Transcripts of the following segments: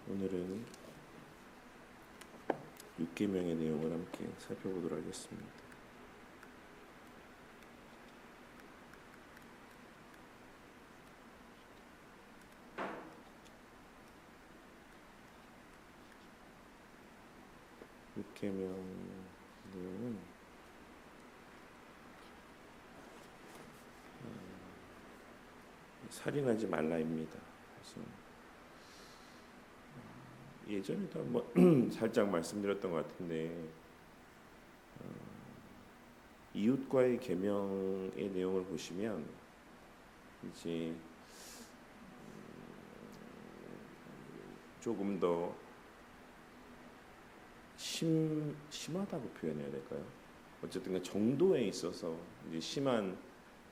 오늘은 6계명의 내용을 함께 살펴보도록 하겠습니다. 육계명 내용은 살인하지 말라입니다. 그래서 예전에도 한번 살짝 말씀드렸던 것 같은데 이웃과의 계명의 내용을 보시면 이제 조금 더 심하다고 표현해야 될까요? 어쨌든 정도에 있어서 이제 심한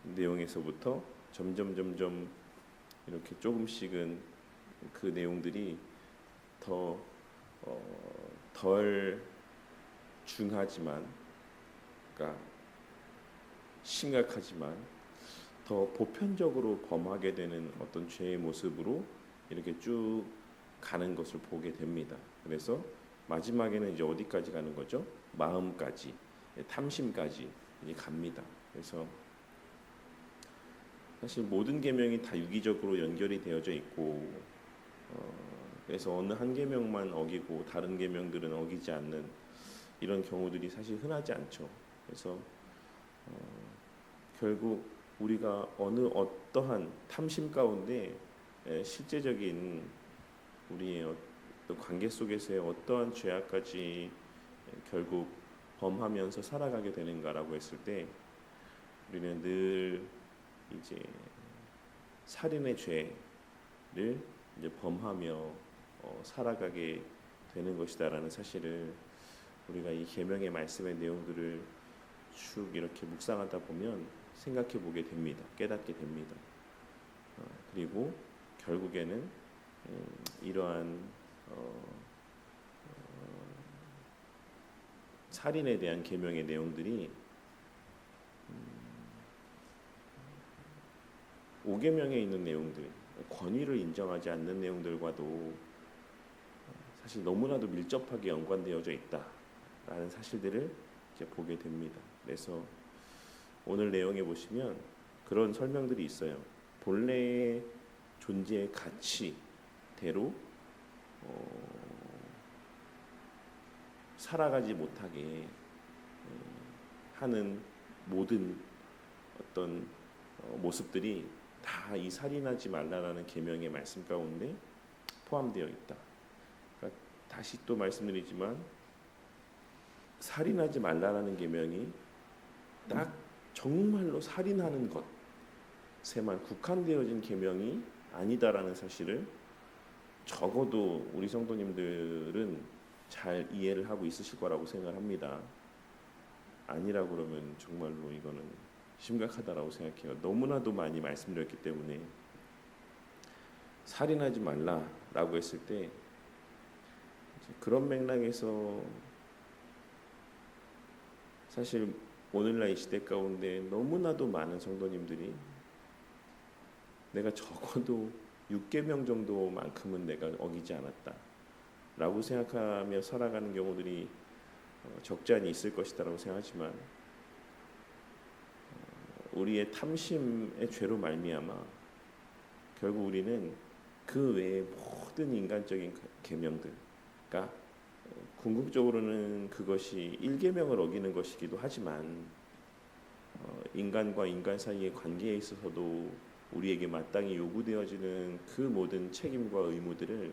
내용에서부터 점점 이렇게 조금씩은 그 내용들이 더 덜 중하지만, 그러니까 심각하지만 더 보편적으로 범하게 되는 어떤 죄의 모습으로 이렇게 쭉 가는 것을 보게 됩니다. 그래서 마지막에는 이제 어디까지 가는 거죠? 마음까지, 탐심까지 이제 갑니다. 그래서 사실 모든 계명이 다 유기적으로 연결이 되어져 있고, 그래서 어느 한 계명만 어기고 다른 계명들은 어기지 않는 이런 경우들이 사실 흔하지 않죠. 그래서 결국 우리가 어떠한 탐심 가운데 실제적인 우리의 어떤 관계 속에서의 어떠한 죄악까지 결국 범하면서 살아가게 되는가라고 했을 때 우리는 늘 이제 살인의 죄를 이제 범하며 살아가게 되는 것이다라는 사실을 우리가 이 계명의 말씀의 내용들을 쭉 이렇게 묵상하다 보면 생각해 보게 됩니다. 깨닫게 됩니다. 그리고 결국에는 이러한 살인에 대한 계명의 내용들이 5계명에 있는 내용들, 권위를 인정하지 않는 내용들과도 사실 너무나도 밀접하게 연관되어져 있다라는 사실들을 이제 보게 됩니다. 그래서 오늘 내용에 보시면 그런 설명들이 있어요. 본래의 존재의 가치대로 살아가지 못하게 하는 모든 어떤 모습들이 다 이 살인하지 말라라는 계명의 말씀 가운데 포함되어 있다. 그러니까 다시 또 말씀드리지만 살인하지 말라라는 계명이 딱 정말로 살인하는 것에만 국한되어진 계명이 아니다라는 사실을 적어도 우리 성도님들은 잘 이해를 하고 있으실 거라고 생각합니다. 아니라고 그러면 정말로 이거는 심각하다라고 생각해요. 너무나도 많이 말씀드렸기 때문에. 살인하지 말라라고 했을 때 그런 맥락에서 사실 오늘날 이 시대 가운데 너무나도 많은 성도님들이 내가 적어도 6계명 정도만큼은 내가 어기지 않았다 라고 생각하며 살아가는 경우들이 적지 않이 있을 것이다라고 생각하지만 우리의 탐심의 죄로 말미암아 결국 우리는 그 외의 모든 인간적인 계명들, 그러니까 궁극적으로는 그것이 1계명을 어기는 것이기도 하지만 인간과 인간 사이의 관계에 있어서도 우리에게 마땅히 요구되어지는 그 모든 책임과 의무들을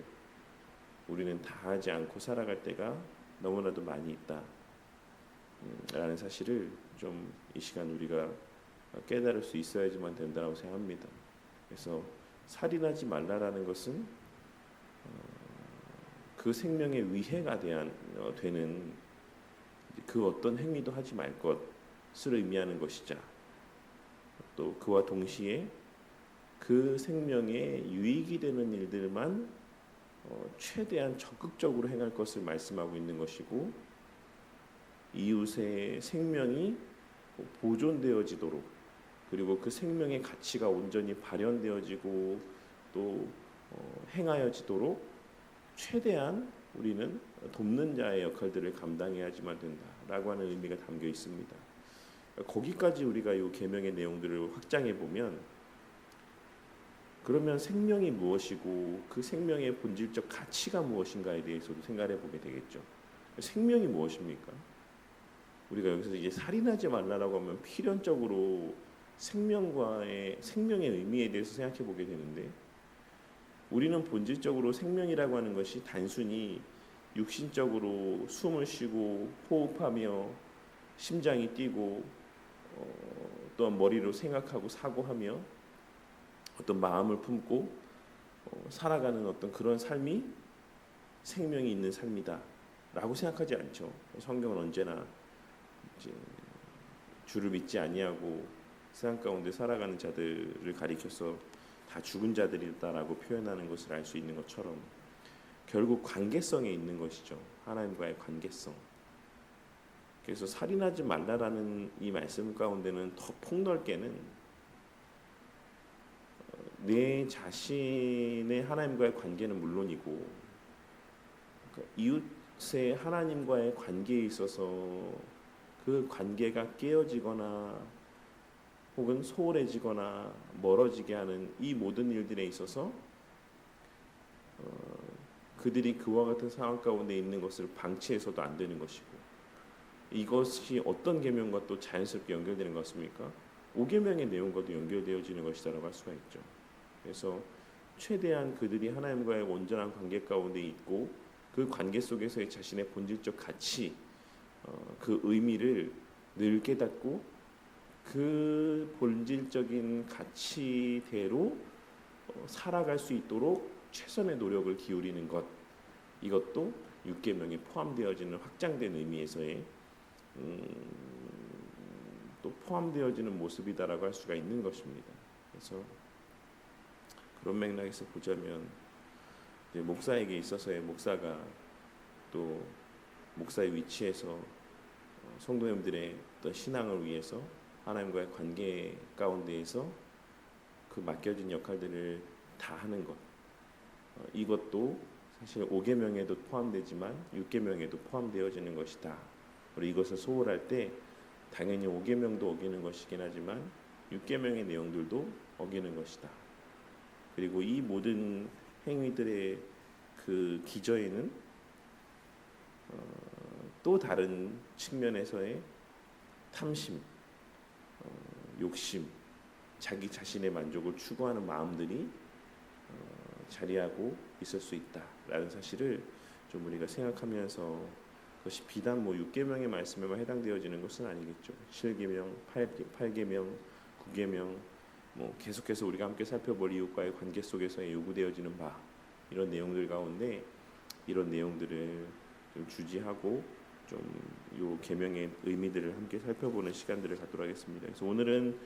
우리는 다 하지 않고 살아갈 때가 너무나도 많이 있다 라는 사실을 좀 이 시간 우리가 깨달을 수 있어야지만 된다고 생각합니다. 그래서 살인하지 말라라는 것은 그 생명의 위해가 되는 그 어떤 행위도 하지 말 것을 의미하는 것이자 또 그와 동시에 그 생명에 유익이 되는 일들만 최대한 적극적으로 행할 것을 말씀하고 있는 것이고 이웃의 생명이 보존되어지도록 그리고 그 생명의 가치가 온전히 발현되어지고 또 행하여지도록 최대한 우리는 돕는 자의 역할들을 감당해야지만 된다라고 하는 의미가 담겨 있습니다. 거기까지 우리가 이 계명의 내용들을 확장해 보면, 그러면 생명이 무엇이고 그 생명의 본질적 가치가 무엇인가에 대해서도 생각해 보게 되겠죠. 생명이 무엇입니까? 우리가 여기서 이제 살인하지 말라라고 하면 필연적으로 생명의 의미에 대해서 생각해 보게 되는데, 우리는 본질적으로 생명이라고 하는 것이 단순히 육신적으로 숨을 쉬고 호흡하며 심장이 뛰고 또한 머리로 생각하고 사고하며 어떤 마음을 품고 살아가는 어떤 그런 삶이 생명이 있는 삶이다라고 생각하지 않죠. 성경은 언제나 이제 주를 믿지 아니하고 세상 가운데 살아가는 자들을 가리켜서 다 죽은 자들이다라고 표현하는 것을 알 수 있는 것처럼, 결국 관계성에 있는 것이죠. 하나님과의 관계성. 그래서 살인하지 말라라는 이 말씀 가운데는 더 폭넓게는 내 자신의 하나님과의 관계는 물론이고, 그러니까 이웃의 하나님과의 관계에 있어서 그 관계가 깨어지거나 혹은 소홀해지거나 멀어지게 하는 이 모든 일들에 있어서 그들이 그와 같은 상황 가운데 있는 것을 방치해서도 안 되는 것이고, 이것이 어떤 계명과 또 자연스럽게 연결되는 것 같습니까? 5계명의 내용과도 연결되어지는 것이다라고 할 수가 있죠. 그래서 최대한 그들이 하나님과의 온전한 관계 가운데 있고 그 관계 속에서의 자신의 본질적 가치, 그 의미를 늘 깨닫고 그 본질적인 가치대로 살아갈 수 있도록 최선의 노력을 기울이는 것, 이것도 6계명에 포함되어지는 확장된 의미에서의 또 포함되어지는 모습이다라고 할 수가 있는 것입니다. 그래서 그런 맥락에서 보자면 이제 목사에게 있어서의 목사가 또 목사의 위치에서 성도님들의 어떤 신앙을 위해서 하나님과의 관계 가운데에서 그 맡겨진 역할들을 다 하는 것, 이것도 사실 5계명에도 포함되지만 6계명에도 포함되어지는 것이다. 우리 이것을 소홀할 때 당연히 5계명도 어기는 것이긴 하지만 6계명의 내용들도 어기는 것이다. 그리고 이 모든 행위들의 그 기저에는 또 다른 측면에서의 탐심, 욕심, 자기 자신의 만족을 추구하는 마음들이 자리하고 있을 수 있다라는 사실을 좀 우리가 생각하면서, 그것이 비단 6계명의 말씀에만 해당되어지는 것은 아니겠죠. 7계명, 8계명, 9계명, 계속해서 우리가 함께 살펴볼 이웃과의 관계 속에서 요구되어지는 바, 이런 내용들 가운데 이런 내용들을 좀 주지하고 좀 요 계명의 의미들을 함께 살펴보는 시간들을 갖도록 하겠습니다. 그래서 오늘은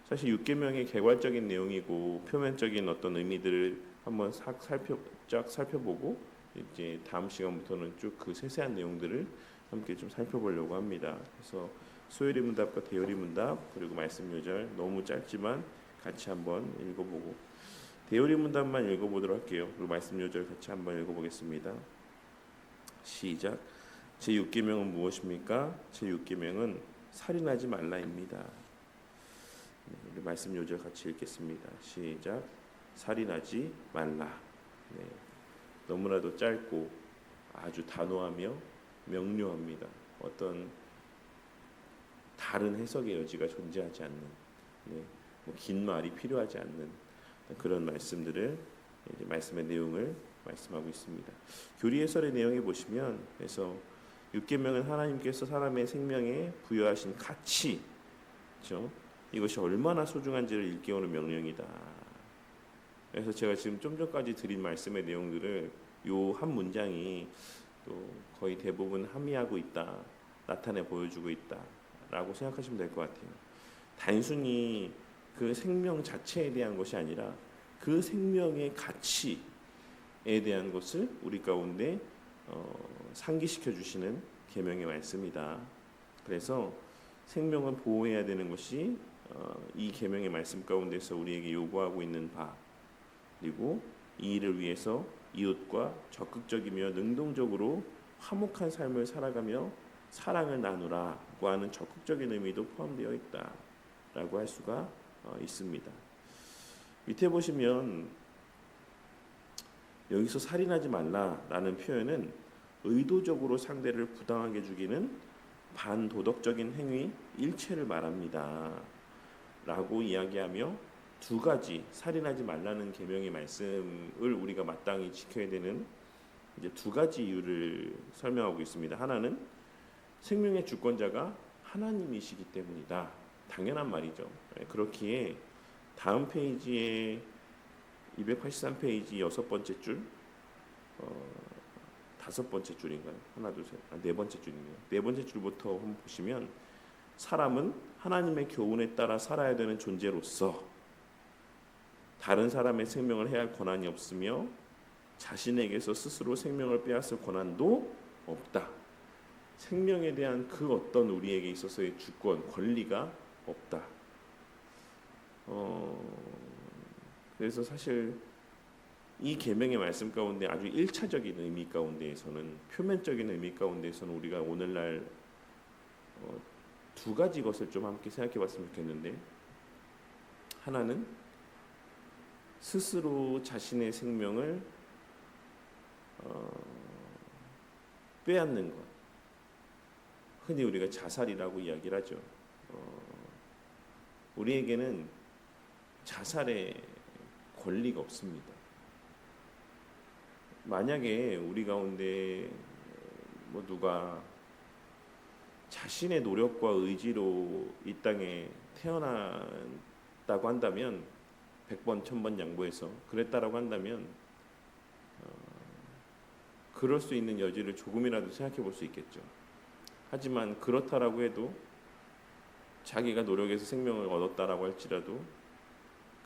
사실 6계명의 개괄적인 내용이고 표면적인 어떤 의미들을 한번 살펴보고 이제 다음 시간부터는 쭉 그 세세한 내용들을 함께 좀 살펴보려고 합니다. 그래서 소요리 문답과 대요리 문답 그리고 말씀 요절 너무 짧지만 같이 한번 읽어보고, 대요리 문답만 읽어보도록 할게요. 그리고 말씀 요절 같이 한번 읽어보겠습니다. 시작. 제6계명은 무엇입니까? 제6계명은 살인하지 말라입니다. 우리 말씀 요절 같이 읽겠습니다. 시작. 살인하지 말라. 네. 너무나도 짧고 아주 단호하며 명료합니다. 어떤 다른 해석의 여지가 존재하지 않는, 긴 말이 필요하지 않는 그런 말씀들을, 이제 말씀의 내용을 말씀하고 있습니다. 교리 해설의 내용에 보시면, 그래서 6계명은 하나님께서 사람의 생명에 부여하신 가치, 그렇죠? 이것이 얼마나 소중한지를 일깨우는 명령이다. 그래서 제가 지금 좀 전까지 드린 말씀의 내용들을 요 한 문장이 또 거의 대부분 함의하고 있다, 나타내 보여주고 있다라고 생각하시면 될 것 같아요. 단순히 그 생명 자체에 대한 것이 아니라 그 생명의 가치에 대한 것을 우리 가운데 상기시켜 주시는 계명의 말씀이다. 그래서 생명을 보호해야 되는 것이 이 계명의 말씀 가운데서 우리에게 요구하고 있는 바, 그리고 이 일을 위해서 이웃과 적극적이며 능동적으로 화목한 삶을 살아가며 사랑을 나누라고 하는 적극적인 의미도 포함되어 있다라고 할 수가 있습니다. 밑에 보시면 여기서 살인하지 말라라는 표현은 의도적으로 상대를 부당하게 죽이는 반도덕적인 행위 일체를 말합니다. 라고 이야기하며 두 가지 살인하지 말라는 계명의 말씀을 우리가 마땅히 지켜야 되는 이제 두 가지 이유를 설명하고 있습니다. 하나는 생명의 주권자가 하나님이시기 때문이다. 당연한 말이죠. 그렇기에 다음 페이지에 283페이지 여섯 번째 줄, 다섯 번째 줄인가요? 하나, 둘, 셋, 네 번째 줄이네요. 네 번째 줄부터 한번 보시면 사람은 하나님의 교훈에 따라 살아야 되는 존재로서 다른 사람의 생명을 해할 권한이 없으며 자신에게서 스스로 생명을 빼앗을 권한도 없다. 생명에 대한 그 어떤 우리에게 있어서의 주권, 권리가 없다. 그래서 사실 이 계명의 말씀 가운데 아주 1차적인 의미 가운데에서는 표면적인 의미 가운데에서는 우리가 오늘날 두 가지 것을 좀 함께 생각해 봤으면 좋겠는데 하나는 스스로 자신의 생명을 빼앗는 것, 흔히 우리가 자살이라고 이야기를 하죠. 우리에게는 자살의 권리가 없습니다. 만약에 우리 가운데 뭐 누가 자신의 노력과 의지로 이 땅에 태어났다고 한다면 100번 1000번 양보해서 그랬다라고 한다면 그럴 수 있는 여지를 조금이라도 생각해 볼 수 있겠죠. 하지만 그렇다라고 해도 자기가 노력해서 생명을 얻었다라고 할지라도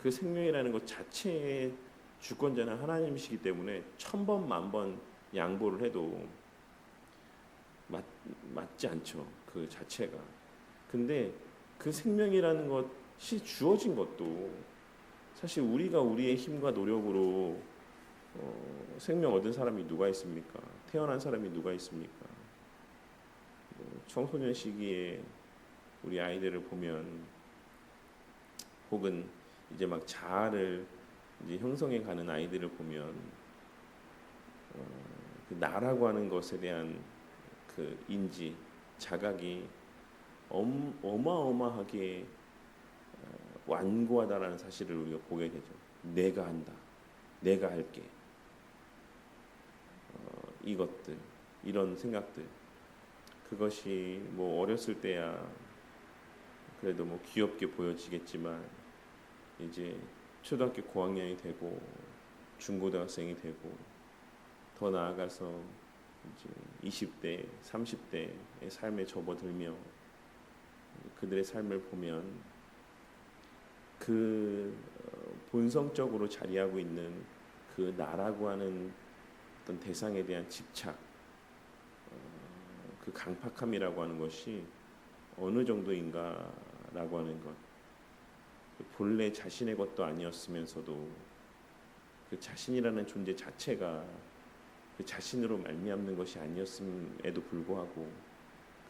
그 생명이라는 것 자체의 주권자는 하나님이시기 때문에 1000번 만번 양보를 해도 맞지 않죠. 그 자체가. 근데 그 생명이라는 것이 주어진 것도 사실 우리가 우리의 힘과 노력으로 생명 얻은 사람이 누가 있습니까? 태어난 사람이 누가 있습니까? 청소년 시기에 우리 아이들을 보면 혹은 이제 막 자아를 이제 형성해 가는 아이들을 보면 그 나라고 하는 것에 대한 그 인지, 자각이 어마어마하게 완고하다라는 사실을 우리가 보게 되죠. 내가 한다, 내가 할게. 이것들, 이런 생각들, 그것이 뭐 어렸을 때야 그래도 뭐 귀엽게 보여지겠지만 이제 초등학교 고학년이 되고 중고등학생이 되고 더 나아가서 이제 20대, 30대의 삶에 접어들며 그들의 삶을 보면 그 본성적으로 자리하고 있는 그 나라고 하는 어떤 대상에 대한 집착, 그 강팍함이라고 하는 것이 어느 정도인가라고 하는 것, 본래 자신의 것도 아니었으면서도 그 자신이라는 존재 자체가 그 자신으로 말미암는 것이 아니었음에도 불구하고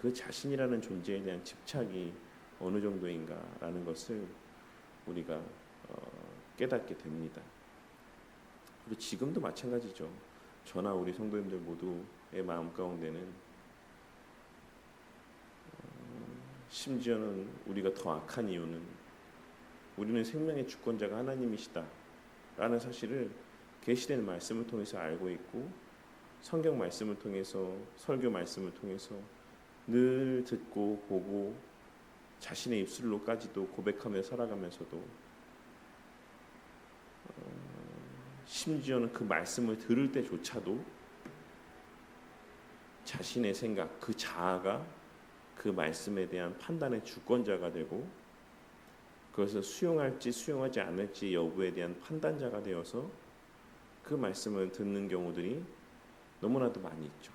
그 자신이라는 존재에 대한 집착이 어느 정도인가라는 것을 우리가 깨닫게 됩니다. 그리고 지금도 마찬가지죠. 저나 우리 성도님들 모두의 마음 가운데는 심지어는 우리가 더 악한 이유는 우리는 생명의 주권자가 하나님이시다 라는 사실을 계시된 말씀을 통해서 알고 있고 성경 말씀을 통해서 설교 말씀을 통해서 늘 듣고 보고 자신의 입술로까지도 고백하며 살아가면서도 심지어는 그 말씀을 들을 때조차도 자신의 생각, 그 자아가 그 말씀에 대한 판단의 주권자가 되고 그것을 수용할지 수용하지 않을지 여부에 대한 판단자가 되어서 그 말씀을 듣는 경우들이 너무나도 많이 있죠.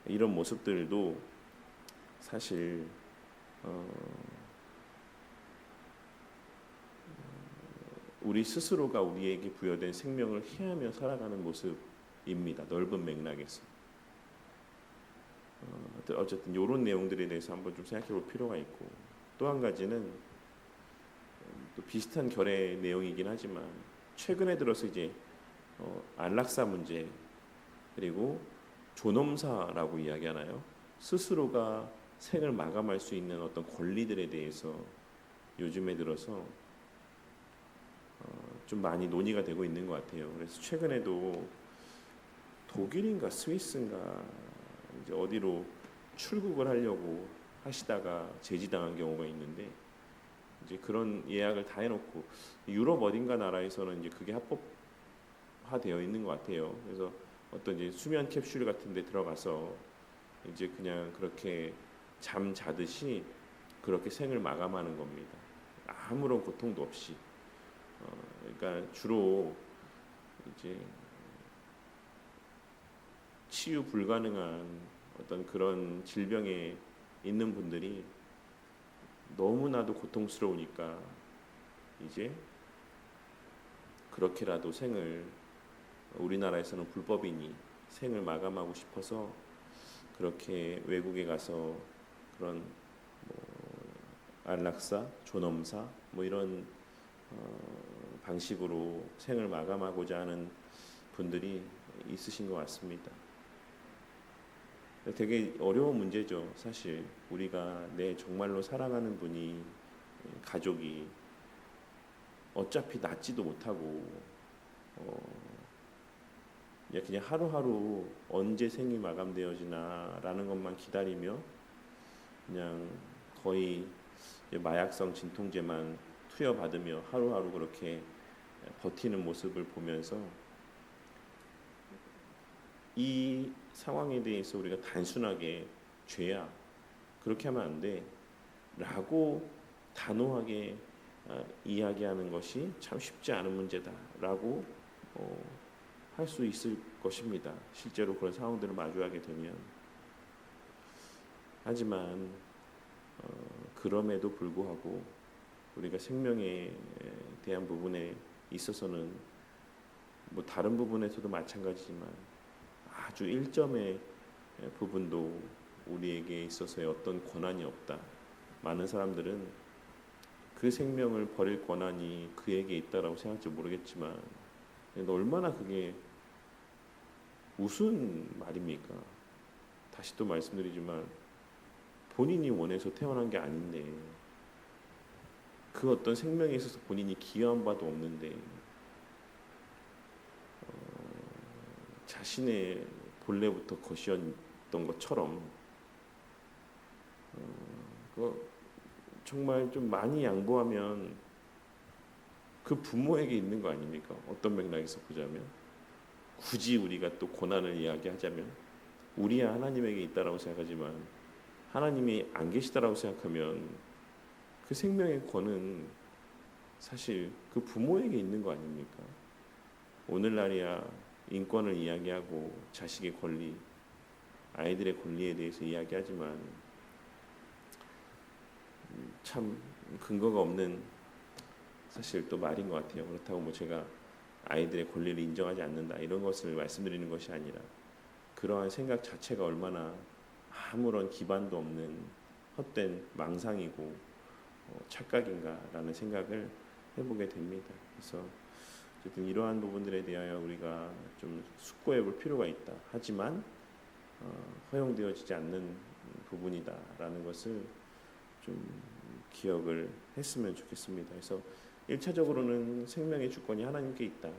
이런 모습들도 사실 우리 스스로가 우리에게 부여된 생명을 해하며 살아가는 모습입니다. 넓은 맥락에서. 어쨌든 이런 내용들에 대해서 한번 좀 생각해 볼 필요가 있고, 또 한 가지는 또 비슷한 결의 내용이긴 하지만 최근에 들어서 이제 안락사 문제, 그리고 존엄사라고 이야기하나요? 스스로가 생을 마감할 수 있는 어떤 권리들에 대해서 요즘에 들어서 좀 많이 논의가 되고 있는 것 같아요. 그래서 최근에도 독일인가 스위스인가 이제 어디로 출국을 하려고 하시다가 제지당한 경우가 있는데, 이제 그런 예약을 다 해놓고 유럽 어딘가 나라에서는 이제 그게 합법화되어 있는 것 같아요. 그래서 어떤 이제 수면 캡슐 같은데 들어가서 이제 그냥 그렇게 잠 자듯이 그렇게 생을 마감하는 겁니다. 아무런 고통도 없이. 그러니까 주로 이제 치유 불가능한 어떤 그런 질병에 있는 분들이 너무나도 고통스러우니까 이제 그렇게라도 생을, 우리나라에서는 불법이니 생을 마감하고 싶어서 그렇게 외국에 가서 그런 안락사, 존엄사 뭐 이런 방식으로 생을 마감하고자 하는 분들이 있으신 것 같습니다. 되게 어려운 문제죠. 사실 우리가 내 정말로 사랑하는 분이, 가족이 어차피 낫지도 못하고 그냥 하루하루 언제 생이 마감되어지나라는 것만 기다리며 그냥 거의 마약성 진통제만 투여받으며 하루하루 그렇게 버티는 모습을 보면서 이 상황에 대해서 우리가 단순하게 죄야, 그렇게 하면 안 돼 라고 단호하게 이야기하는 것이 참 쉽지 않은 문제다라고 할 수 있을 것입니다. 실제로 그런 상황들을 마주하게 되면. 하지만 그럼에도 불구하고 우리가 생명에 대한 부분에 있어서는 뭐 다른 부분에서도 마찬가지지만 아주 일점의 부분도 우리에게 있어서의 어떤 권한이 없다. 많은 사람들은 그 생명을 버릴 권한이 그에게 있다라고 생각할지 모르겠지만 얼마나 그게 무슨 말입니까? 다시 또 말씀드리지만 본인이 원해서 태어난 게 아닌데, 그 어떤 생명에 있어서 본인이 기여한 바도 없는데 자신의 본래부터 것이었던 것처럼 정말 좀 많이 양보하면 그 부모에게 있는 거 아닙니까? 어떤 맥락에서 보자면, 굳이 우리가 또 고난을 이야기하자면 우리야 하나님에게 있다라고 생각하지만 하나님이 안 계시다라고 생각하면 그 생명의 권은 사실 그 부모에게 있는 거 아닙니까? 오늘날이야 인권을 이야기하고 자식의 권리, 아이들의 권리에 대해서 이야기하지만 참 근거가 없는 사실 또 말인 것 같아요. 그렇다고 뭐 제가 아이들의 권리를 인정하지 않는다 이런 것을 말씀드리는 것이 아니라, 그러한 생각 자체가 얼마나 아무런 기반도 없는 헛된 망상이고 착각인가라는 생각을 해보게 됩니다. 그래서 어쨌든 이러한 부분들에 대하여 우리가 좀 숙고해 볼 필요가 있다. 하지만 허용되어지지 않는 부분이다라는 것을 좀 기억을 했으면 좋겠습니다. 그래서 1차적으로는 생명의 주권이 하나님께 있다.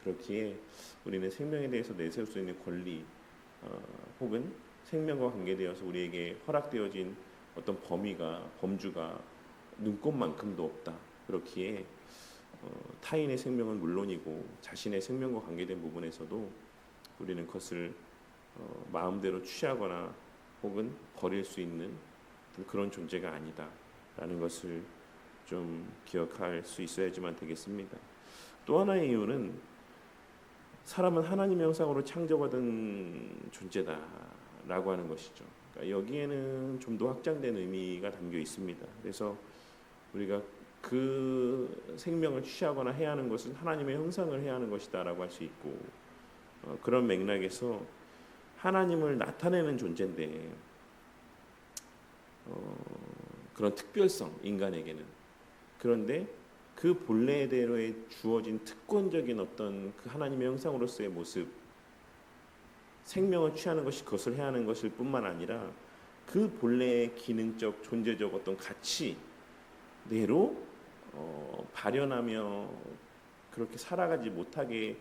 그렇기에 우리는 생명에 대해서 내세울 수 있는 권리, 혹은 생명과 관계되어서 우리에게 허락되어진 어떤 범주가 눈꼽만큼도 없다. 그렇기에 타인의 생명은 물론이고 자신의 생명과 관계된 부분에서도 우리는 그것을 마음대로 취하거나 혹은 버릴 수 있는 그런 존재가 아니다라는 것을 좀 기억할 수 있어야지만 되겠습니다. 또 하나의 이유는 사람은 하나님의 형상으로 창조받은 존재다라고 하는 것이죠. 그러니까 여기에는 좀 더 확장된 의미가 담겨 있습니다. 그래서 우리가 그 생명을 취하거나 해야 하는 것은 하나님의 형상을 해야 하는 것이다라고 할 수 있고, 그런 맥락에서 하나님을 나타내는 존재인데, 그런 특별성, 인간에게는. 그런데 그 본래대로의 주어진 특권적인 어떤 그 하나님의 형상으로서의 모습, 생명을 취하는 것이 그것을 해야 하는 것일 뿐만 아니라 그 본래의 기능적 존재적 어떤 가치대로 발현하며 그렇게 살아가지 못하게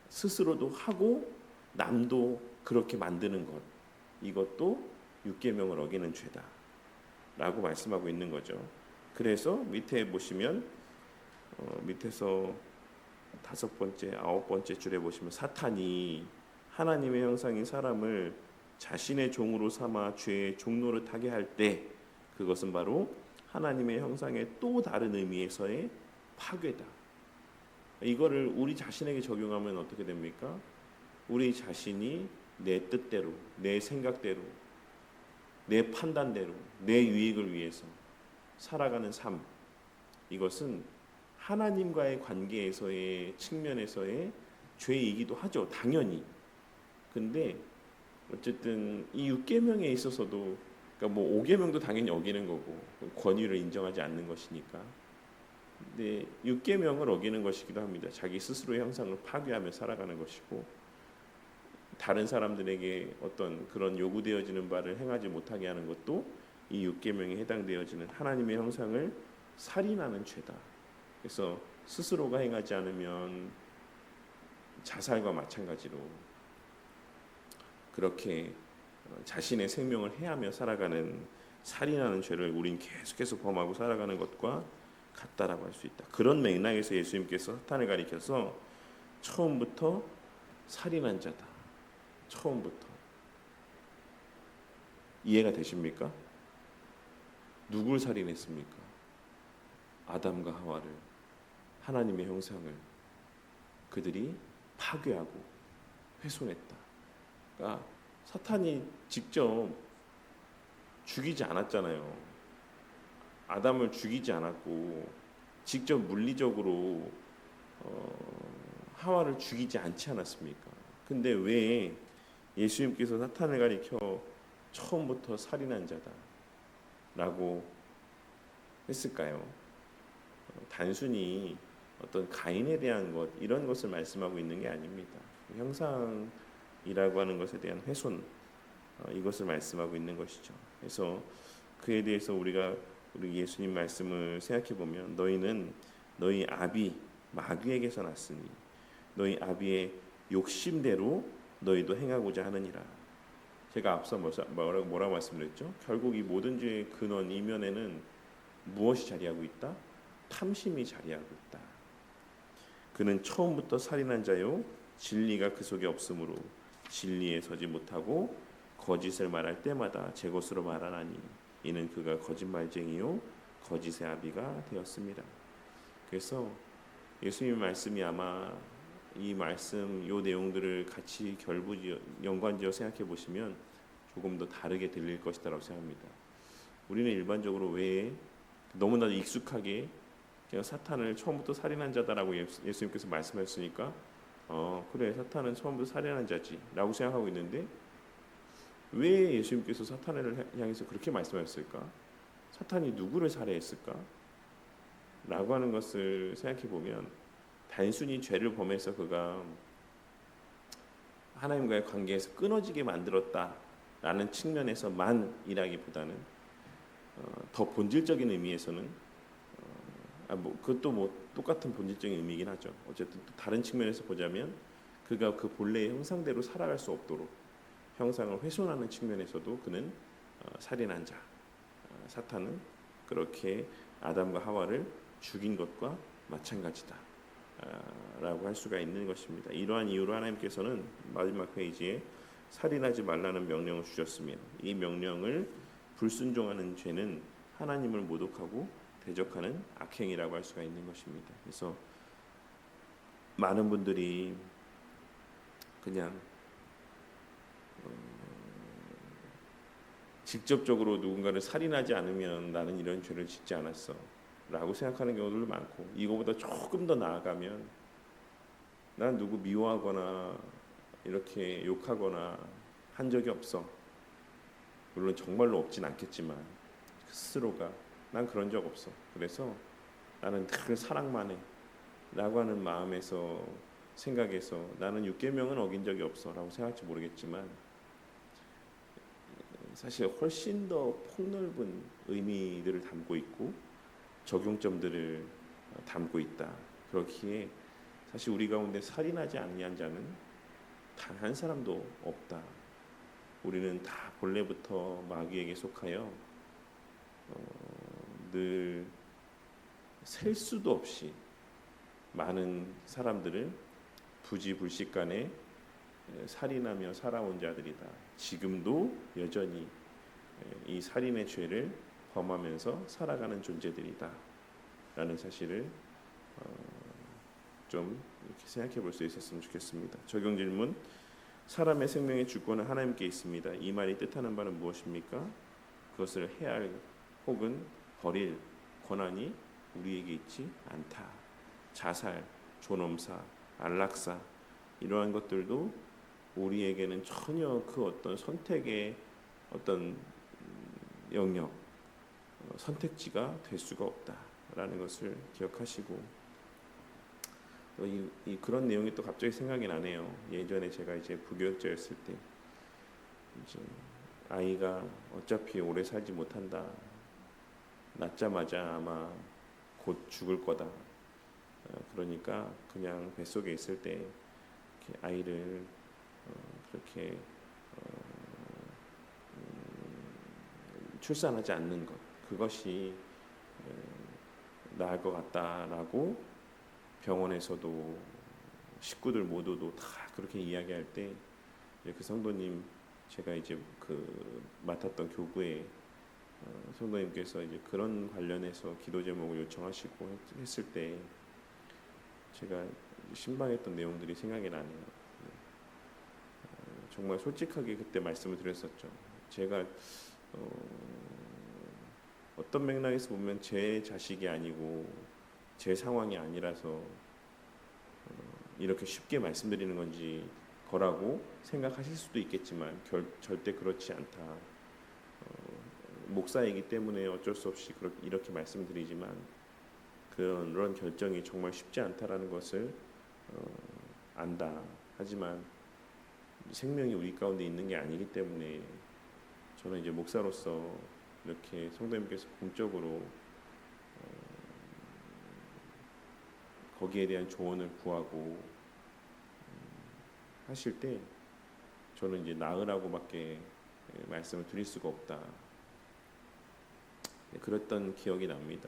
스스로도 하고 남도 그렇게 만드는 것, 이것도 육계명을 어기는 죄다라고 말씀하고 있는 거죠. 그래서 밑에 보시면 밑에서 5번째, 9번째 줄에 보시면 사탄이 하나님의 형상인 사람을 자신의 종으로 삼아 죄의 종로를 타게 할 때, 그것은 바로 하나님의 형상의 또 다른 의미에서의 파괴다. 이거를 우리 자신에게 적용하면 어떻게 됩니까? 우리 자신이 내 뜻대로, 내 생각대로, 내 판단대로, 내 유익을 위해서 살아가는 삶, 이것은 하나님과의 관계에서의 측면에서의 죄이기도 하죠, 당연히. 근데 어쨌든 이 6계명에 있어서도, 그러니까 뭐 5계명도 당연히 어기는 거고 권위를 인정하지 않는 것이니까, 근데 6계명을 어기는 것이기도 합니다. 자기 스스로의 형상을 파괴하며 살아가는 것이고, 다른 사람들에게 어떤 그런 요구되어지는 바를 행하지 못하게 하는 것도 이 6계명에 해당되어지는 하나님의 형상을 살인하는 죄다. 그래서 스스로가 행하지 않으면 자살과 마찬가지로 그렇게 자신의 생명을 해하며 살아가는 살인하는 죄를 우린 계속해서 범하고 살아가는 것과 같다라고 할 수 있다. 그런 맥락에서 예수님께서 사탄을 가리켜서 처음부터 살인한 자다. 처음부터. 이해가 되십니까? 누굴 살인했습니까? 아담과 하와를, 하나님의 형상을 그들이 파괴하고 훼손했다. 그러니까 사탄이 직접 죽이지 않았잖아요. 아담을 죽이지 않았고 직접 물리적으로 하와를 죽이지 않지 않았습니까? 근데 왜 예수님께서 사탄을 가리켜 처음부터 살인한 자다라고 했을까요? 단순히 어떤 가인에 대한 것, 이런 것을 말씀하고 있는 게 아닙니다. 형상이라고 하는 것에 대한 훼손, 이것을 말씀하고 있는 것이죠. 그래서 그에 대해서 우리 예수님 말씀을 생각해 보면, 너희는 너희 아비 마귀에게서 났으니 너희 아비의 욕심대로 너희도 행하고자 하느니라. 제가 앞서 뭐라고 말씀드렸죠? 결국 이 모든 죄의 근원 이면에는 무엇이 자리하고 있다? 탐심이 자리하고 있다. 그는 처음부터 살인한 자요, 진리가 그 속에 없으므로 진리에 서지 못하고 거짓을 말할 때마다 제 것으로 말하나니 이는 그가 거짓말쟁이요 거짓의 아비가 되었습니다. 그래서 예수님의 말씀이 아마 이 말씀, 요 내용들을 같이 연관지어 생각해 보시면 조금 더 다르게 들릴 것이다라고 생각합니다. 우리는 일반적으로 왜 너무나도 익숙하게 그냥 사탄을 처음부터 살인한 자다라고 예수님께서 말씀하셨으니까 그래, 사탄은 처음부터 살인한 자지 라고 생각하고 있는데, 왜 예수님께서 사탄을 향해서 그렇게 말씀하셨을까? 사탄이 누구를 살해했을까? 라고 하는 것을 생각해 보면, 단순히 죄를 범해서 그가 하나님과의 관계에서 끊어지게 만들었다라는 측면에서만이라기보다는 더 본질적인 의미에서는 그것도 똑같은 본질적인 의미이긴 하죠. 어쨌든 또 다른 측면에서 보자면 그가 그 본래의 형상대로 살아갈 수 없도록 형상을 훼손하는 측면에서도 그는 살인한 자, 사탄은 그렇게 아담과 하와를 죽인 것과 마찬가지다 라고 할 수가 있는 것입니다. 이러한 이유로 하나님께서는 마지막 페이지에 살인하지 말라는 명령을 주셨으며, 이 명령을 불순종하는 죄는 하나님을 모독하고 대적하는 악행이라고 할 수가 있는 것입니다. 그래서 많은 분들이 그냥 직접적으로 누군가를 살인하지 않으면 나는 이런 죄를 짓지 않았어, 라고 생각하는 경우들도 많고, 이거보다 조금 더 나아가면 난 누구 미워하거나 이렇게 욕하거나 한 적이 없어. 물론 정말로 없진 않겠지만 스스로가 난 그런 적 없어. 그래서 나는 늘 사랑만 해 라고 하는 마음에서, 생각에서 나는 육계명은 어긴 적이 없어 라고 생각할지 모르겠지만, 사실 훨씬 더 폭넓은 의미들을 담고 있고 적용점들을 담고 있다. 그렇기에 사실 우리 가운데 살인하지 아니한 자는 단 한 사람도 없다. 우리는 다 본래부터 마귀에게 속하여 늘 셀 수도 없이 많은 사람들을 부지불식간에 살인하며 살아온 자들이다. 지금도 여전히 이 살인의 죄를 범하면서 살아가는 존재들이다 라는 사실을 좀 이렇게 생각해 볼 수 있었으면 좋겠습니다. 적용 질문. 사람의 생명의 주권은 하나님께 있습니다. 이 말이 뜻하는 바는 무엇입니까? 그것을 해할 혹은 버릴 권한이 우리에게 있지 않다. 자살, 존엄사, 안락사 이러한 것들도 우리에게는 전혀 그 어떤 선택의 어떤 영역, 선택지가 될 수가 없다라는 것을 기억하시고, 그런 내용이 또 갑자기 생각이 나네요. 예전에 제가 이제 부교육자였을 때 이제 아이가 어차피 오래 살지 못한다, 낳자마자 아마 곧 죽을 거다, 그러니까 그냥 뱃속에 있을 때 이렇게 아이를 그렇게 출산하지 않는 것, 그것이 나을 것 같다라고 병원에서도 식구들 모두도 다 그렇게 이야기할 때, 그 성도님, 제가 이제 그 맡았던 교구에 성도님께서 이제 그런 관련해서 기도 제목을 요청하시고 했을 때 제가 신방했던 내용들이 생각이 나네요. 정말 솔직하게 그때 말씀을 드렸었죠. 제가 어떤 맥락에서 보면 제 자식이 아니고 제 상황이 아니라서 이렇게 쉽게 말씀드리는 건지 거라고 생각하실 수도 있겠지만 절대 그렇지 않다. 목사이기 때문에 어쩔 수 없이 이렇게 말씀드리지만 그런 결정이 정말 쉽지 않다라는 것을 안다. 하지만 생명이 우리 가운데 있는 게 아니기 때문에 저는 이제 목사로서 이렇게 성도님께서 공적으로 거기에 대한 조언을 구하고 하실 때 저는 이제 나으라고밖에 말씀을 드릴 수가 없다. 그랬던 기억이 납니다.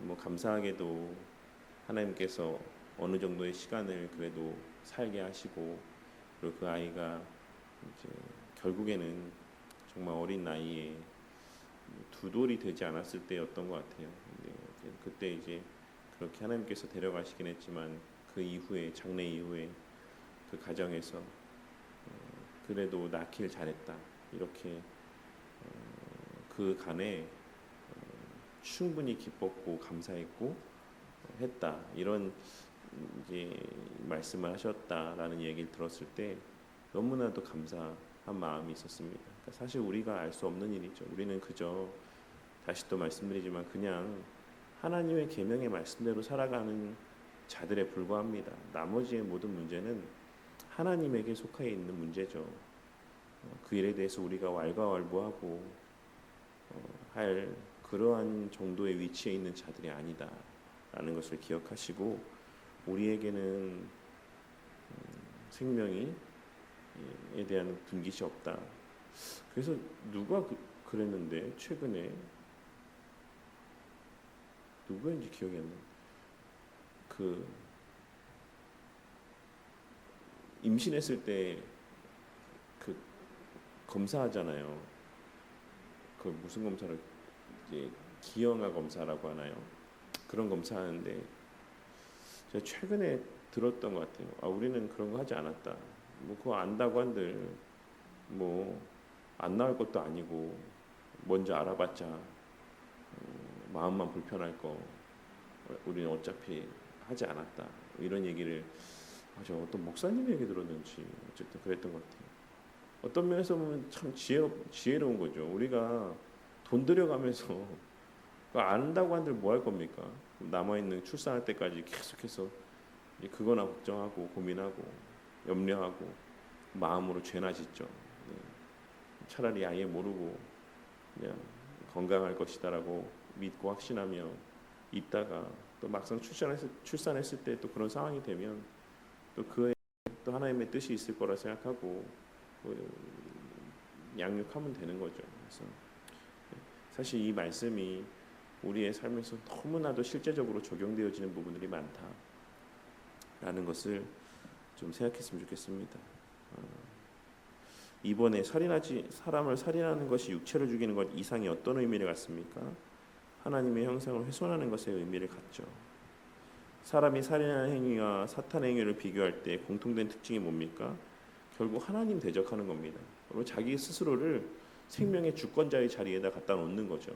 뭐 감사하게도 하나님께서 어느 정도의 시간을 그래도 살게 하시고, 그리고 그 아이가 이제 결국에는 정말 어린 나이에 두 돌이 되지 않았을 때였던 것 같아요. 근데 그때 이제 그렇게 하나님께서 데려가시긴 했지만 그 이후에, 장래 이후에 그 가정에서 그래도 낳길 잘했다, 이렇게 그 간에 충분히 기뻤고 감사했고 했다, 이런 이제 말씀을 하셨다라는 얘기를 들었을 때 너무나도 감사한 마음이 있었습니다. 그러니까 사실 우리가 알 수 없는 일이죠. 우리는 그저, 다시 또 말씀드리지만, 그냥 하나님의 계명의 말씀대로 살아가는 자들에 불과합니다. 나머지의 모든 문제는 하나님에게 속해 있는 문제죠. 그 일에 대해서 우리가 왈가왈부하고 할 그러한 정도의 위치에 있는 자들이 아니다라는 것을 기억하시고, 우리에게는 생명에 대한 분깃이 없다. 그래서 누가 그랬는데, 최근에 누구인지 기억이 안 나요. 그 임신했을 때 그 검사하잖아요. 그 무슨 검사를, 이제 기형아 검사라고 하나요? 그런 검사하는데 제가 최근에 들었던 것 같아요. 우리는 그런 거 하지 않았다. 뭐 그거 안다고 한들 뭐 안 나올 것도 아니고 먼저 알아봤자 마음만 불편할 거 우리는 어차피 하지 않았다. 이런 얘기를 저 어떤 목사님에게 들었는지 어쨌든 그랬던 것 같아요. 어떤 면에서 보면 참 지혜로운 거죠. 우리가 돈 들여가면서 그거 안다고 한들 뭐 할 겁니까? 남아있는 출산할 때까지 계속해서 그거나 걱정하고 고민하고 염려하고 마음으로 죄나 짓죠. 네. 차라리 아예 모르고 그냥 건강할 것이다라고 믿고 확신하며 있다가 또 막상 출산했을 때 또 그런 상황이 되면 또 그에 또 하나님의 뜻이 있을 거라 생각하고 양육하면 되는 거죠. 그래서 사실 이 말씀이 우리의 삶에서 너무나도 실제적으로 적용되어지는 부분들이 많다라는 것을 좀 생각했으면 좋겠습니다. 이번에 사람을 살인하는 것이 육체를 죽이는 것 이상이 어떤 의미를 갖습니까? 하나님의 형상을 훼손하는 것에 의미를 갖죠. 사람이 살인하는 행위와 사탄의 행위를 비교할 때 공통된 특징이 뭡니까? 결국 하나님 대적하는 겁니다. 그리고 자기 스스로를 생명의 주권자의 자리에다 갖다 놓는 거죠.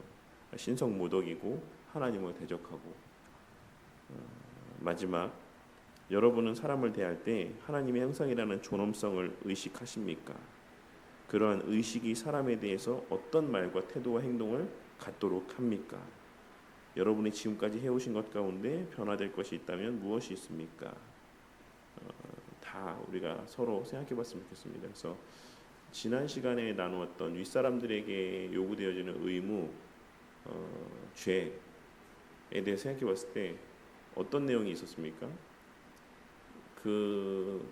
신성모독이고 하나님을 대적하고. 마지막, 여러분은 사람을 대할 때 하나님의 형상이라는 존엄성을 의식하십니까? 그러한 의식이 사람에 대해서 어떤 말과 태도와 행동을 갖도록 합니까? 여러분이 지금까지 해오신 것 가운데 변화될 것이 있다면 무엇이 있습니까? 다 우리가 서로 생각해봤으면 좋겠습니다. 그래서 지난 시간에 나누었던 윗사람들에게 요구되어지는 의무, 죄에 대해 생각해봤을 때 어떤 내용이 있었습니까? 그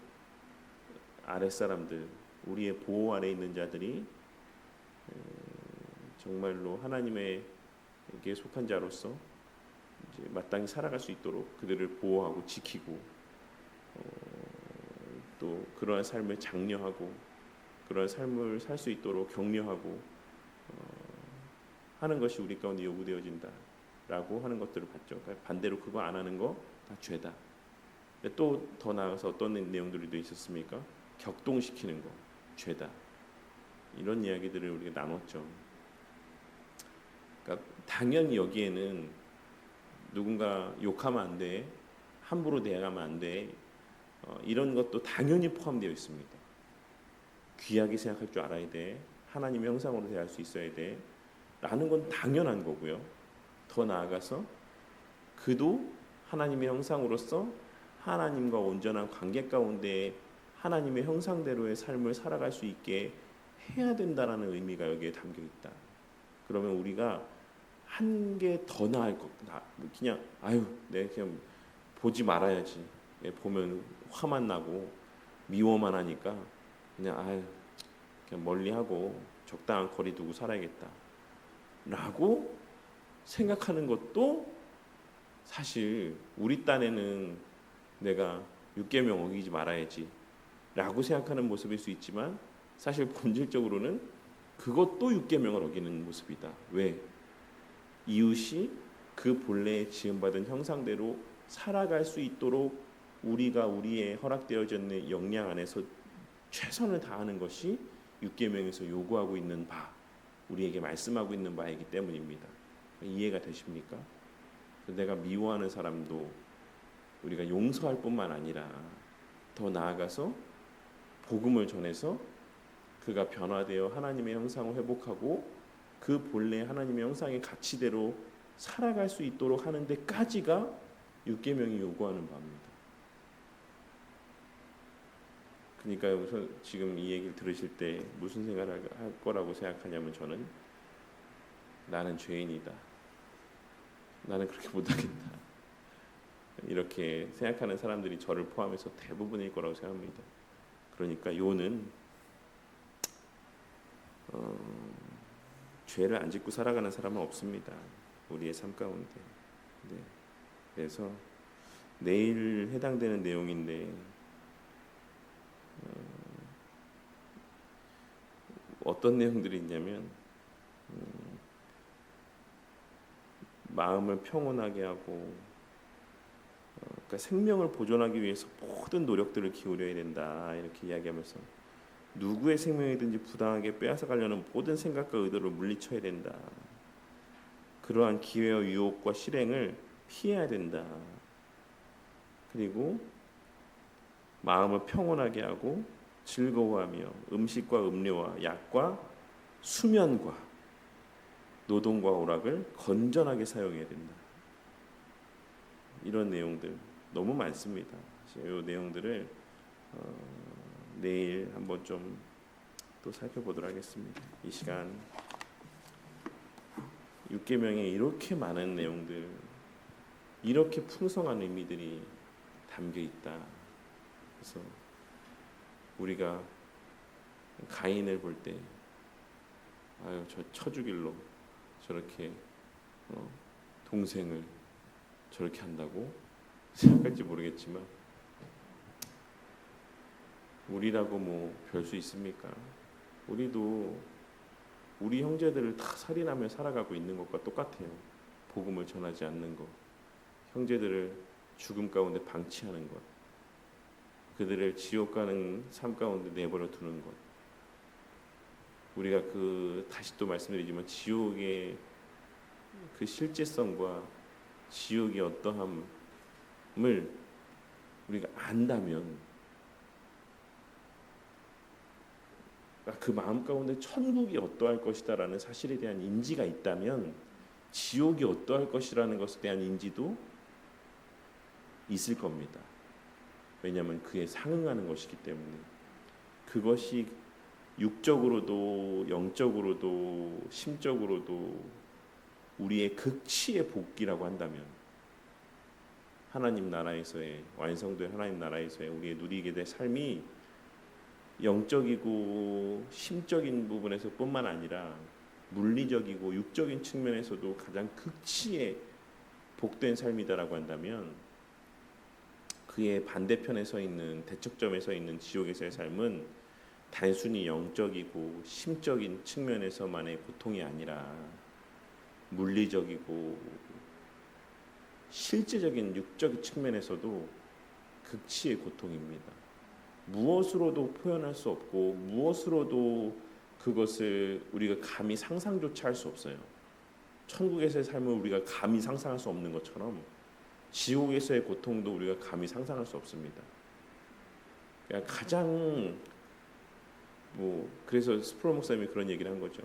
아랫사람들, 우리의 보호 아래 있는 자들이 정말로 하나님에게 속한 자로서 이제 마땅히 살아갈 수 있도록 그들을 보호하고 지키고 또 그러한 삶을 장려하고 그러한 삶을 살 수 있도록 격려하고 하는 것이 우리 가운데 요구되어진다라고 하는 것들을 봤죠. 그러니까 반대로 그거 안 하는 거 다 죄다. 또 더 나아가서 어떤 내용들이 더 있었습니까? 격동시키는 거 죄다. 이런 이야기들을 우리가 나눴죠. 그러니까 당연히 여기에는 누군가 욕하면 안 돼, 함부로 대하면 안 돼, 이런 것도 당연히 포함되어 있습니다. 귀하게 생각할 줄 알아야 돼, 하나님의 형상으로 대할 수 있어야 돼 라는 건 당연한 거고요. 더 나아가서 그도 하나님의 형상으로서 하나님과 온전한 관계 가운데 하나님의 형상대로의 삶을 살아갈 수 있게 해야 된다라는 의미가 여기에 담겨 있다. 그러면 우리가 한 게 더 나을 것, 그냥 내가 그냥 보지 말아야지. 보면 화만 나고 미워만 하니까 그냥 그냥 멀리하고 적당한 거리 두고 살아야겠다라고 생각하는 것도 사실 우리 딴에는 내가 율계명 어기지 말아야지라고 생각하는 모습일 수 있지만 사실 본질적으로는 그것도 율계명을 어기는 모습이다. 왜? 이웃이 그 본래에 지음받은 형상대로 살아갈 수 있도록 우리가 우리의 허락되어졌는 역량 안에서 최선을 다하는 것이 율계명에서 요구하고 있는 바, 우리에게 말씀하고 있는 바이기 때문입니다. 이해가 되십니까? 내가 미워하는 사람도 우리가 용서할 뿐만 아니라 더 나아가서 복음을 전해서 그가 변화되어 하나님의 형상을 회복하고 그 본래 하나님의 형상의 가치대로 살아갈 수 있도록 하는 데까지가 율계명이 요구하는 바입니다. 그러니까 우선 지금 이 얘기를 들으실 때 무슨 생각을 할 거라고 생각하냐면 저는 나는 죄인이다. 나는 그렇게 못하겠다. 이렇게 생각하는 사람들이 저를 포함해서 대부분일 거라고 생각합니다. 그러니까 요는 죄를 안 짓고 살아가는 사람은 없습니다. 우리의 삶 가운데. 네. 그래서 내일 해당되는 내용인데 어떤 내용들이 있냐면 마음을 평온하게 하고 그러니까 생명을 보존하기 위해서 모든 노력들을 기울여야 된다 이렇게 이야기하면서 누구의 생명이든지 부당하게 빼앗아가려는 모든 생각과 의도를 물리쳐야 된다. 그러한 기회와 유혹과 실행을 피해야 된다. 그리고 마음을 평온하게 하고 즐거워하며 음식과 음료와 약과 수면과 노동과 오락을 건전하게 사용해야 된다. 이런 내용들 너무 많습니다. 이 내용들을 내일 한번 좀 또 살펴보도록 하겠습니다. 이 시간 육계명에 이렇게 많은 내용들, 이렇게 풍성한 의미들이 담겨 있다. 그래서 우리가 가인을 볼 때, 아유 저 쳐죽일로 저렇게 동생을 저렇게 한다고 생각할지 모르겠지만, 우리라고 뭐 별 수 있습니까? 우리도 우리 형제들을 다 살인하며 살아가고 있는 것과 똑같아요. 복음을 전하지 않는 것, 형제들을 죽음 가운데 방치하는 것, 그들을 지옥 가는 삶 가운데 내버려 두는 것. 우리가 다시 또 말씀드리지만 지옥의 그 실제성과 지옥의 어떠함을 우리가 안다면, 그 마음 가운데 천국이 어떠할 것이다라는 사실에 대한 인지가 있다면 지옥이 어떠할 것이라는 것에 대한 인지도 있을 겁니다. 왜냐하면 그에 상응하는 것이기 때문에. 그것이 육적으로도 영적으로도 심적으로도 우리의 극치의 복기라고 한다면, 하나님 나라에서의 완성된 하나님 나라에서의 우리의 누리게 될 삶이 영적이고 심적인 부분에서 뿐만 아니라 물리적이고 육적인 측면에서도 가장 극치의 복된 삶이다라고 한다면, 그의 반대편에 서 있는, 대척점에 서 있는 지옥에서의 삶은 단순히 영적이고 심적인 측면에서만의 고통이 아니라 물리적이고 실제적인 육적인 측면에서도 극치의 고통입니다. 무엇으로도 표현할 수 없고 무엇으로도 그것을 우리가 감히 상상조차 할 수 없어요. 천국에서의 삶을 우리가 감히 상상할 수 없는 것처럼 지옥에서의 고통도 우리가 감히 상상할 수 없습니다. 그러니까 가장 그래서 스프로 목사님이 그런 얘기를 한 거죠.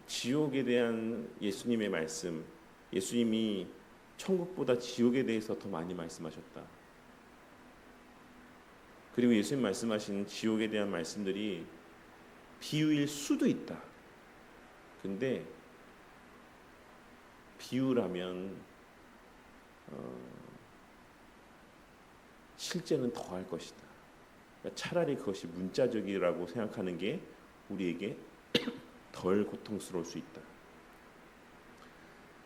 지옥에 대한 예수님의 말씀, 예수님이 천국보다 지옥에 대해서 더 많이 말씀하셨다. 그리고 예수님 말씀하신 지옥에 대한 말씀들이 비유일 수도 있다. 근데 비유라면 실제는 더할 것이다. 그러니까 차라리 그것이 문자적이라고 생각하는 게 우리에게 덜 고통스러울 수 있다.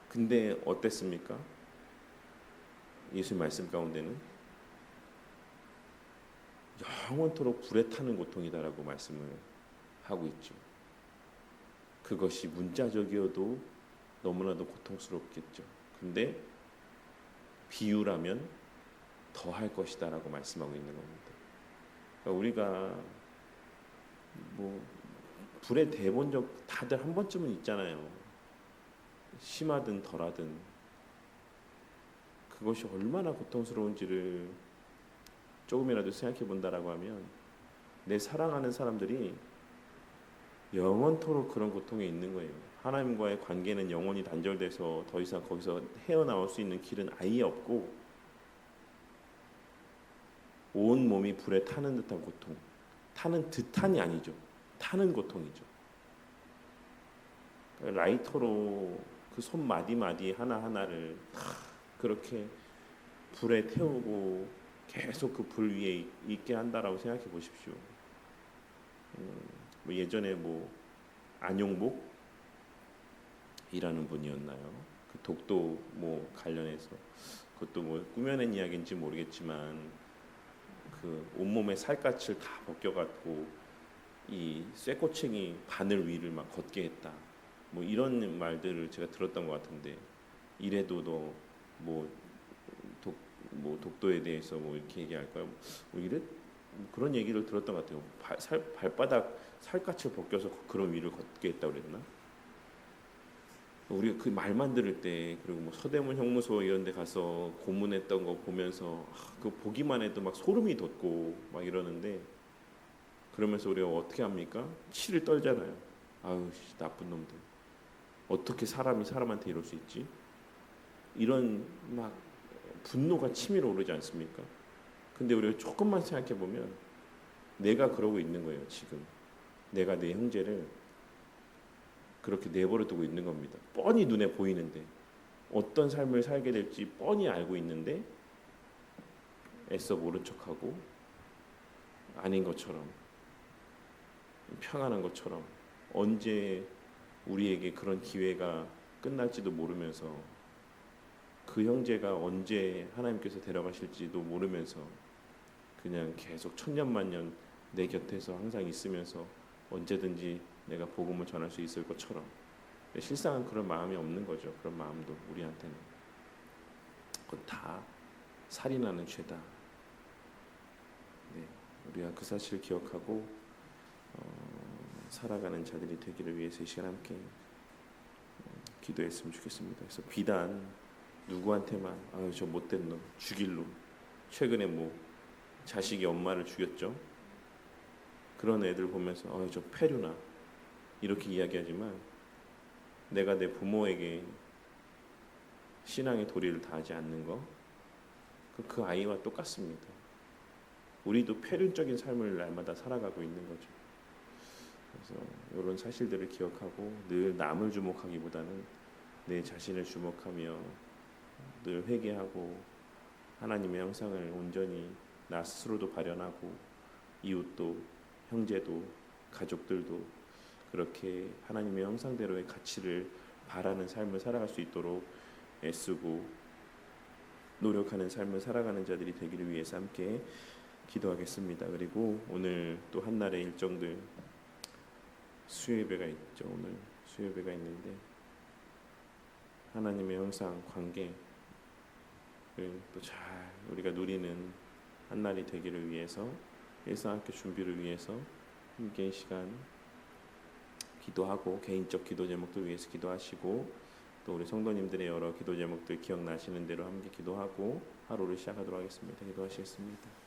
근데 어땠습니까? 예수님 말씀 가운데는 영원토록 불에 타는 고통이다라고 말씀을 하고 있죠. 그것이 문자적이어도 너무나도 고통스럽겠죠. 근데 비유라면 더 할 것이다라고 말씀하고 있는 겁니다. 그러니까 우리가 불에 대본 적 다들 한 번쯤은 있잖아요. 심하든 덜하든 그것이 얼마나 고통스러운지를 조금이라도 생각해 본다라고 하면, 내 사랑하는 사람들이 영원토록 그런 고통에 있는 거예요. 하나님과의 관계는 영원히 단절돼서 더 이상 거기서 헤어나올 수 있는 길은 아예 없고, 온 몸이 불에 타는 듯한 고통, 타는 듯한이 아니죠. 타는 고통이죠. 라이터로 그 손 마디마디 하나하나를 그렇게 불에 태우고 계속 그 불 위에 있게 한다라고 생각해 보십시오. 예전에 안용복이라는 분이었나요? 그 독도 관련해서, 그것도 꾸며낸 이야기인지 모르겠지만 그 온몸에 살갗을 다 벗겨갖고 이 쇠꼬챙이 바늘 위를 막 걷게 했다. 이런 말들을 제가 들었던 것 같은데, 이래도 너 독도에 대해서 이렇게 얘기할까요? 이래 그런 얘기를 들었던 것 같아요. 발바닥 살갗을 벗겨서 그런 위를 걷게 했다고 그랬나? 우리가 그 말만 들을 때 그리고 뭐 서대문 형무소 이런 데 가서 고문했던 거 보면서 그 보기만 해도 막 소름이 돋고 막 이러는데 그러면서 우리가 어떻게 합니까? 치를 떨잖아요. 아유 나쁜 놈들. 어떻게 사람이 사람한테 이럴 수 있지? 이런 막 분노가 치밀어 오르지 않습니까? 근데 우리가 조금만 생각해 보면 내가 그러고 있는 거예요, 지금. 내가 내 형제를 그렇게 내버려 두고 있는 겁니다. 뻔히 눈에 보이는데 어떤 삶을 살게 될지 뻔히 알고 있는데 애써 모른 척하고 아닌 것처럼 평안한 것처럼 언제 우리에게 그런 기회가 끝날지도 모르면서 그 형제가 언제 하나님께서 데려가실지도 모르면서 그냥 계속 천년만년 내 곁에서 항상 있으면서 언제든지 내가 복음을 전할 수 있을 것처럼 실상은 그런 마음이 없는 거죠. 그런 마음도 우리한테는 그건 다 살인하는 죄다. 네, 우리가 그 사실을 기억하고 살아가는 자들이 되기를 위해서 이 시간 함께 기도했으면 좋겠습니다. 그래서 비단 누구한테만 아유 저 못된 놈 죽일 놈 최근에 뭐 자식이 엄마를 죽였죠. 그런 애들 보면서 아유 저 패류나 이렇게 이야기하지만 내가 내 부모에게 신앙의 도리를 다하지 않는 거 그 아이와 똑같습니다. 우리도 패륜적인 삶을 날마다 살아가고 있는 거죠. 그래서 이런 사실들을 기억하고 늘 남을 주목하기보다는 내 자신을 주목하며 늘 회개하고 하나님의 형상을 온전히 나 스스로도 발현하고 이웃도 형제도 가족들도 그렇게 하나님의 형상대로의 가치를 바라는 삶을 살아갈 수 있도록 애쓰고 노력하는 삶을 살아가는 자들이 되기를 위해서 함께 기도하겠습니다. 그리고 오늘 또 한날의 일정들 수요예배가 있죠. 오늘 수요예배가 있는데 하나님의 형상 관계를 또 잘 우리가 누리는 한날이 되기를 위해서 일상학교 준비를 위해서 함께 이 시간 기도하고 개인적 기도 제목들 위해서 기도하시고 또 우리 성도님들의 여러 기도 제목들 기억나시는 대로 함께 기도하고 하루를 시작하도록 하겠습니다. 기도하시겠습니다.